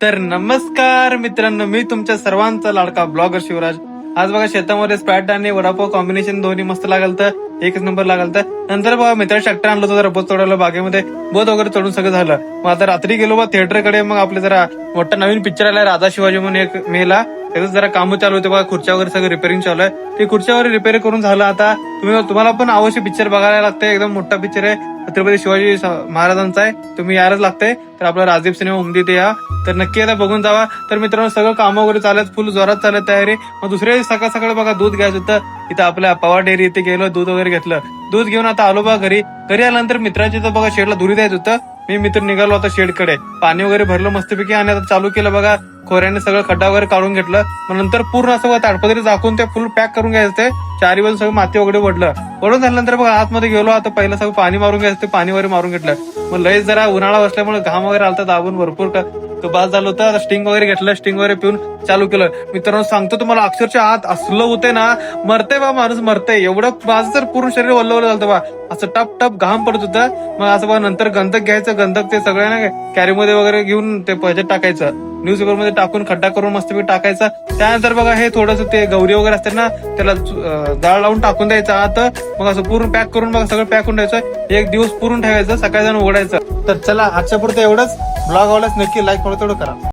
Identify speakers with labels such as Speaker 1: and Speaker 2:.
Speaker 1: तर नमस्कार मित्रांनो, मी तुमच्या सर्वांचा लाडका ब्लॉगर शिवराज. आज बघा शेतामध्ये स्प्राईट आणि वडापाव कॉम्बिनेशन दोन्ही मस्त लागल तर एकच नंबर लागल तर नंतर बघा मित्रांनी ट्रॅक्टर आणलं होतं, जरा बोत तोडायला बागेमध्ये बोत वगैरे तोडून सगळं झालं. मग आता रात्री गेलो बा थिएटरकडे. मग आपले जरा मोठा नवीन पिक्चर आलाय राजा शिवाजी म्हणून एक मेला. त्याचं जरा कामं चालू होते बघा, खुर्च्या वगैरे सगळं रिपेअरिंग चालू आहे. ते खुर्च्या वगैरे रिपेअर करून झालं. आता तुम्हाला पण अवश्य पिक्चर बघायला लागतंय. एकदम मोठा पिक्चर आहे, छत्रपती शिवाजी महाराजांचा आहे. तुम्ही यायलाच लागतंय. तर आपला राजदीप सिनेमा उमदी या, तर नक्की आता बघून जावा. तर मित्रांनो सगळं कामं वगैरे चालत, फुल जोरात चालत तयारी. मग दुसऱ्या सकाळ सकाळ बघा दूध घ्यायचं होतं. इथं आपल्या पवार डेअरी इथे गेलो, दूध वगैरे घेतलं. दूध घेऊन आता आलो बघा घरी. घरी आल्यानंतर मित्राच्या इथं बघा शेडला धुरी द्यायचं होतं. मी मित्र निघालो आता शेडकडे. पाणी वगैरे भरलं मस्तपैकी आणि आता चालू केलं बघा. खोऱ्याने सगळं खड्डा वगैरे काढून घेतलं. मग नंतर पूर्ण असं ताडपत्री झाकून ते फुल पॅक करून घ्यायचं. ते चारी बाजू सगळं माती वगैरे वडलं झाल्यानंतर बघा आतमध्ये गेलो. आता पहिलं सगळं पाणी मारून घ्यायचं. ते पाणी वगैरे मारून घेतलं. मग लय जरा उन्हाळा बसल्यामुळे घाम वगैरे आलता दाबून भरपूर बाज झालं होतं. आता स्टिंग वगैरे घेतलं. स्टिंग वगैरे पिऊन चालू केलं. मित्रांनो सांगतो तुम्हाला, अक्षरशः आत असलं होतंय ना, मरते बा माणूस मरते. एवढं माझं तर पूर्ण शरीर वल्लवलं झालं बा. असं टप टप घाम पडत होतं. मग असं बघा नंतर गंधक घ्यायचं. गंधक ते सगळ्या ना कॅरीमध्ये वगैरे घेऊन ते ह्याच्यात टाकायचं. न्यूजपेपर मध्ये टाकून खड्डा करून मस्तपैकी टाकायचा. त्यानंतर बघा हे थोडंसं ते गौरी वगैरे असते ना, त्याला जाळ लावून टाकून द्यायचं आत. मग असं पूर्ण पॅक करून बघा सगळं पॅक करून द्यायचं. एक दिवस पुरून ठेवायचं, सकाळी जाऊन उघडायचं. तर चला आजच्या पुरतं एवढंच. ब्लॉग आवडल्यास नक्की लाईक तेवढं करा.